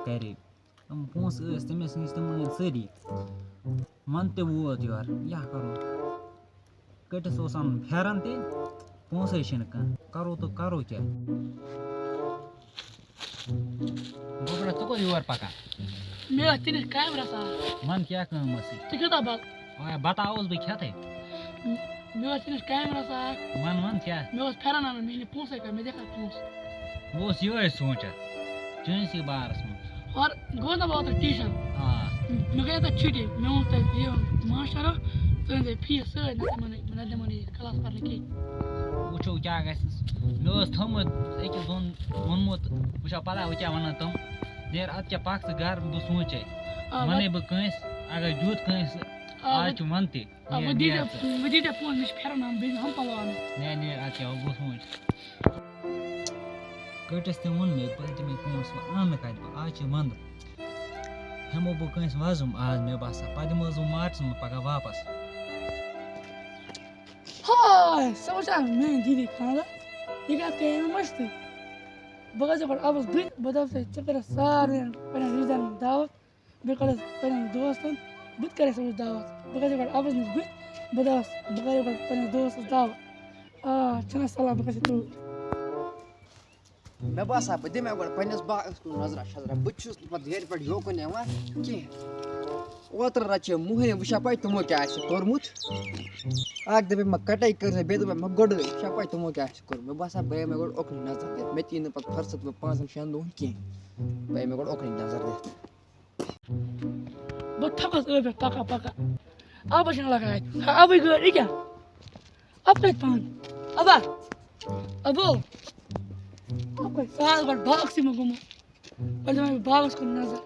گَرے تِم پونٛسہٕ ٲسۍ تٔمِس نِش تِم أنۍ سٲری وَنٛدٕ تہِ ووت یورٕ کیٛاہ کَرو کٔٹِس اوس اَنُن پھٮ۪رَن تہِ پونٛسَے چھِنہٕ کانٛہہ کَرو تہٕ کَرو کیٛاہ گوٚبرا ژٕ کوٚت یور پَکان مےٚ ٲس ژےٚ نِش کامہِ رَژھا وَن کیٛاہ کٲم ٲسٕے ژٕ کھیوٚتھا بَتہٕ بَتہٕ آوُس بہٕ کھٮ۪تھٕے مےٚ ٲس ژےٚ نِش کامہِ رَژھا وَن کیٛاہ مےٚ اوس پھٮ۪رَن اَنُن مےٚ چھِ نہٕ پونٛسَے کانٛہہ مےٚ دِ کانٛہہ پونٛسہٕ بہٕ اوسُس یِہوٚے سونٛچان چٲنۍسٕے بارَس منٛز اور گوٚو نا بہٕ اوترٕ ٹیوٗشَن آ مےٚ گٔے تَتہِ چھُٹی مےٚ ووٚن تَتہِ یہِ ماشٹَرو ژٕ أنۍ زِ فیٖس سۭتۍ نَتہٕ دِمَن یہِ کلاس پَرنہٕ کِہیٖنۍ وٕچھو کیٛاہ گژھٮ۪س مےٚ اوس تھوٚمُت أکِس دۄن ووٚنمُت وٕچھو پَتہ وۄنۍ کیٛاہ وَنان تِم نیرٕ اَدٕ کیٛاہ پَکھ ژٕ گَرٕ بہٕ سونٛچے وَنَے بہٕ کٲنٛسہِ اگر دیُت کٲنٛسہِ آز چھُ وَنٛدٕ تہِ وۄنۍ دیٖزِ پونٛسہٕ مےٚ چھِ پھٮ۪رَن اَنُن بیٚیہِ ہُم پَلو اَنٕنۍ نیرٕ اَدٕ کیٛاہ بہٕ سونٛچ کٔٹِس تہِ ووٚن مےٚ پَتہٕ دِ مےٚ پونٛسہٕ وۄنۍ اَنہٕ کَتہِ بہٕ آز چھِ وَنٛدٕ ہٮ۪مو بہٕ کٲنٛسہِ وَزُم آز مےٚ باسان پَتہٕ دِمہٕ حظ بہٕ مارچَس منٛز پَگاہ واپَس ہاے ژٕ وٕچھا میٛٲنۍ دیٖدی خانٛدر یہِ کَتھ گٔیے مےٚ مٔشتٕے بہٕ گژھٕ یَپٲرۍ اَبَس بہٕ دَپَس ژٕ کَرَکھ سارنٕے پنٛنٮ۪ن رِشتہٕ دارَن دعوت بیٚیہِ کَرَس پنٛنٮ۪ن دوستَن بہٕ تہِ کَرَکھ تٔمِس دعوت بہٕ گژھٕ یَپٲرۍ اَبَس نِش بہٕ دَپَس بہٕ کَرٕ یَپٲرۍ پنٛنِس دوستَس دعوت چھُنہ سَلام بہٕ گژھٕ توٗرۍ مےٚ باسان بہٕ دِمہٕ گۄڈٕ پنٛنِس باغَس کُن نظرا شَظرا بہٕ چھُس نہٕ پَتہٕ گَرِ پٮ۪ٹھ یوکُن یِوان کینٛہہ اوترٕ رَچے مۄہنی وٕچھا پَے تِمو کیٛاہ آسہِ کوٚرمُت اَکھ دَپے مےٚ کَٹٲے کٔر مےٚ بیٚیہِ دوٚپمَے مےٚ گۄڈٲے وٕچھا پَے تِمو کیٛاہ آسہِ کوٚرمُت مےٚ باسان بہٕ یِمَے مےٚ گۄڈٕ اُکنٕے نظر دِتھ مےٚ تہِ یی نہٕ پَتہٕ فٕرصت وۄنۍ 5-6 دۄہَن کینٛہہ بہٕ یِمَے گۄڈٕ اُکنٕے نظر دِتھ بہٕ تھکس ٲبۍ پٮ۪ٹھ پَکان آبَس چھِنہٕ لگان اَتہِ آبٕے گٲڑۍ یہِ کیٛاہ اَب کَتہِ پَہَن اَبا ابو اَب کَتہِ سُہ آز گۄڈٕ باغسٕے منٛز گوٚمُت پَتہٕ دِمَے بہٕ باغَس کُن نظر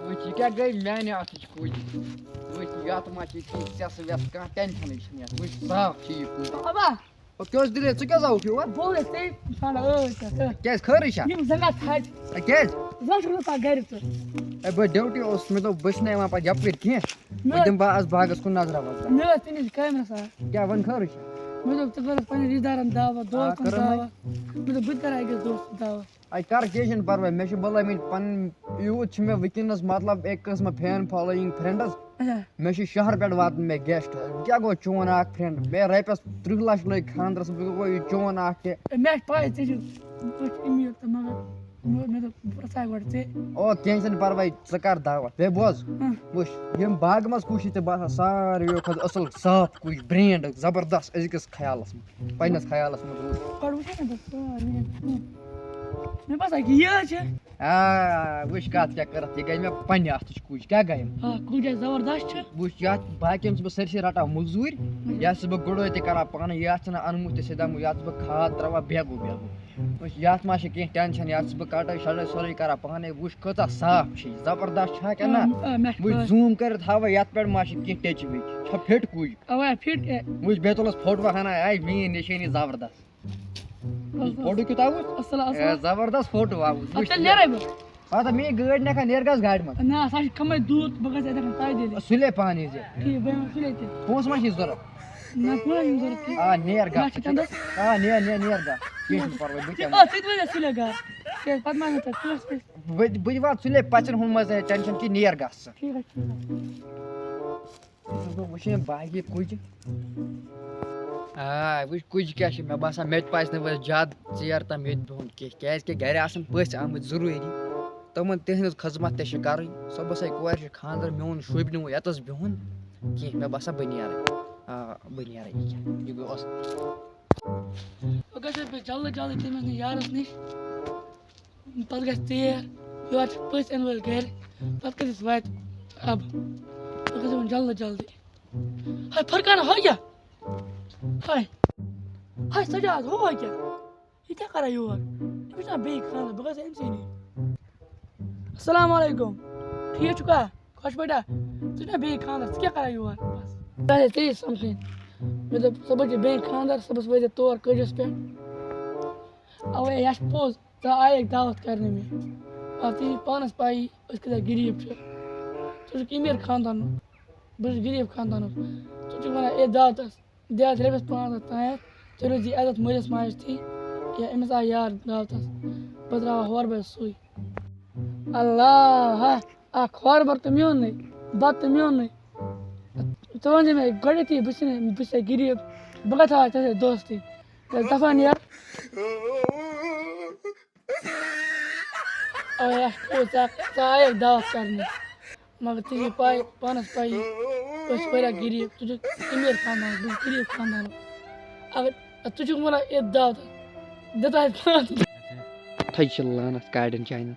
وٕچھ یہِ کیٛاہ گٔے میٛانہِ اَتھٕچ کُج وٕچھ یَتھ ما چھِ کینٛہہ سٮ۪سہٕ وٮ۪سہٕ کانٛہہ ٹٮ۪نشَنٕے چھِنہٕ یَتھ وٕچھ صاف چھِ یہِ کُج ابا کیٛاہ اوس دِلے ژٕ کیٛاہ آوُکھ یور بہٕ اوسُس ژےٚ ژھانڈان ٲدۍ پٮ۪ٹھ کیٛازِ خٲرٕے چھا یِم زنٛگہ تھَچہِ کیٛازِ زَن چھُکھ نہٕ گَرِ ژٕ اے بہٕ ڈیوٹی اوسُس مےٚ دوٚپ بہٕ چھُس نہٕ یِوان پَتہٕ یَپٲرۍ کینٛہہ بہٕ دِمہٕ بہٕ آز باغَس کُن نظرا وظرا مےٚ ٲس ژےٚ نِش کامہِ آسان کیٛاہ وۄنۍ خٲرٕے چھا مےٚ دوٚپ ژٕ کَرَکھ پنٛنٮ۪ن رِشتہٕ دارَن دعوت دوستَن کٔرٕم وۄنۍ. دعوت مےٚ دوٚپ بہٕ تہِ کَرٕ أکِس دوستَس دعوت اَے کَر کیٚنٛہہ چھُنہٕ پَرواے مےٚ چھِ بَلٲمٕتۍ پَنٕنۍ یوٗت چھِ مےٚ وٕنکٮ۪نَس مطلب اَکہِ قٕسمہٕ فین فالویِنٛگ فرٛٮ۪نٛڈٕز اچھا مےٚ چھِ شہرٕ پٮ۪ٹھ واتُن مےٚ گٮ۪سٹ کیٛاہ گوٚو چون اَکھ فرٛٮ۪نٛڈ مےٚ رۄپیَس 30 لَچھ لٔگۍ خانٛدرَس بہٕ گوٚو یہِ چون اَکھ تہِ مےٚ چھِ پاے ژےٚ چھُکھ پٔژھۍ أمیٖر تہٕ مگر مےٚ دوٚپ بہٕ پرٛژھاے گۄڈٕ ژےٚ او کیٚنٛہہ چھُنہٕ پَرواے ژٕ کَر دعوت بیٚیہِ بوز وٕچھ ییٚمہِ باغہٕ منٛز کُس چھُے ژےٚ باسان ساروِیو کھۄتہٕ اَصٕل صاف کُج برٛینٛڈ زبردست أزکِس خیالَس منٛز پنٛنِس خیالَس منٛز وٕچھ گۄڈٕ وٕچھے نہ بہٕ سارنٕے مےٚ باسان کہِ یہِ حظ چھِ وٕچھ کَتھ کیٛاہ کٔرٕتھ یہِ گٔے مےٚ پنٛنہِ اَتھٕچ کُج کیٛاہ گٔیَم کُج حظ زبردست چھِ وٕچھ یَتھ باقیَن چھُس بہٕ سٲرسٕے رَٹان موٚزوٗرۍ یَتھ چھُس بہٕ گُڈٲے تہِ کَران پانَے یَتھ چھِنہٕ اَنمُت تہِ سیٚدھا یَتھ چھُس بہٕ کھاد ترٛاوان بیگو وٕچھ یَتھ ما چھِ کینٛہہ ٹٮ۪نشَن یَتھ چھُس بہٕ کَٹٲے شَٹٲے سورُے کَران پانَے وٕچھ کۭژاہ صاف چھِ یہِ زبردست چھا کِنہٕ نہ وٕچھ زوٗم کٔرِتھ ہاوَے یَتھ پٮ۪ٹھ ما چھِ کینٛہہ ٹیٚچہِ ویٚچہِ چھا فِٹ کُج اَوا فِٹ وٕچھ بیٚیہِ تُلَس فوٹوٗ ہَنا میٛٲنۍ نِشٲنی زبردست فوٹوٗ کیُتھ آوُس اَصٕل اے زبردست فوٹوٗ آوُس وٕچھ تیٚلہِ نیرے بہٕ پَتہٕ میٛٲنۍ گٲڑۍ نِکھا نیر گژھ گاڑِ منٛز نہ سۄ چھِ کَمٕے دوٗر بہٕ گژھٕ اَتٮ۪ن پایدٔلۍ سُلے پَہَن یی زِ ٹھیٖک بہٕ یِمہٕ سُلے تہِ پونٛسہٕ ما چھِ ضوٚرَتھ نہ پونٛسہٕ چھِنہٕ ضوٚرَتھ کینٛہہ نیر نہ گژھ چھِ چَندَس نیر گژھ کینٛہہ چھُنہٕ پَرواے بہٕ ژٕ تہِ وٲتۍ سُلے گَرٕ کیٛازِ پَتہٕ ما اَنَکھ تَتہِ پونٛسہٕ وونٛسہٕ بہٕ تہِ واتہٕ سُلے پَژھٮ۪ن ہُنٛد منٛز ٹٮ۪نشَن کہِ نیر گژھ ژٕ ٹھیٖک حظ بہٕ وٕچھے باقٕے کُجہِ وٕچھ کُجہِ کیٛاہ چھِ مےٚ باسان مےٚ تہِ پَزِ نہٕ وۄنۍ زیادٕ ژیر تام ییٚتہِ بِہُن کینٛہہ کیٛازِکہِ گَرِ آسَن پٔژھۍ آمٕتۍ ضٔروٗری تِمَن تِہِنٛز خدمت تہِ چھِ کَرٕنۍ صُبحَسٕے کورِ چھِ خانٛدَر میون شوٗبہِ نہٕ وۄنۍ یَتَس بِہُن کینٛہہ مےٚ باسان بہٕ نیرَے بہٕ نیرَے یہِ گوٚو اَصٕل بہٕ گژھٕ بیٚیہِ جلدی جلدی تٔمِس نِش یارَس نِش پَتہٕ گژھِ ژیر یورٕ چھِ پٔژھۍ یِنہٕ وٲلۍ گَرِ پَتہٕ کۭتِس واتہِ اَب بہٕ گژھٕ وۄنۍ جلدی جلدی ہاے فرقانہ ہۄ کیٛاہ ہاے سجاد ہُہ کیٛاہ یہِ کیٛاہ کَران یور أمِس چھُنا بیٚیہِ خانٛدر بہٕ گژھٕ أمۍسٕے نِش اَسَلامُ علیکُم ٹھیٖک چھُکھا خۄش پٲٹھا ژٕ چھُنا بیٚیہِ خانٛدر ژٕ کیٛاہ کَران یور بَس بہٕ آسے ژےٚ سَمکھٕنۍ مےٚ دوٚپ صُبحس چھِ بیٚیہِ خانٛدر صُبحس وٲتۍ زِ تور کٔجَس پٮ۪ٹھ اَوَے یہِ چھِ پوٚز ژٕ آیَکھ دعوت کَرنہِ مےٚ ژےٚ چھِ پانَس پَیی أسۍ کۭتیٛاہ غریٖب چھِ ژٕ چھُکھ أمیٖر خاندانُک بہٕ چھُس غریٖب خاندانُک ژٕ چھُکھ وَنان اے دعوتَس دِ اَتھ رۄپیَس 500 تانٮ۪تھ ژٕ روٗزی عزت مٲلِس ماجہِ تھی یا أمِس آے یار دعوتَس بہٕ ترٛاوہا ہورٕ بَے سُے اللہ اکھ ہورٕ بَر تہٕ میونُے بَتہٕ تہٕ میونُے ژٕ وَنزِ مےٚ گۄڈنٮ۪تھٕے بہٕ چھُسے غریٖب بہٕ کَتہِ تھاوہا ژےٚ سۭتۍ دوستی دَپا نیرٕ ژٕ آیَکھ دعوت کَرنہِ مگر ژےٚ چھے پَے پانَس پَیی أسۍ چھِ واریاہ غریٖب ژٕ چھُکھ أمیٖر خاندانُک بہٕ چھُس غریٖب خاندانُک اگر ژٕ چھُکھ وَنان یِتھ دعوتَس دِتہٕ اَسہِ تھٔج چھِ لانَس کاڑٮ۪ن چانٮ۪ن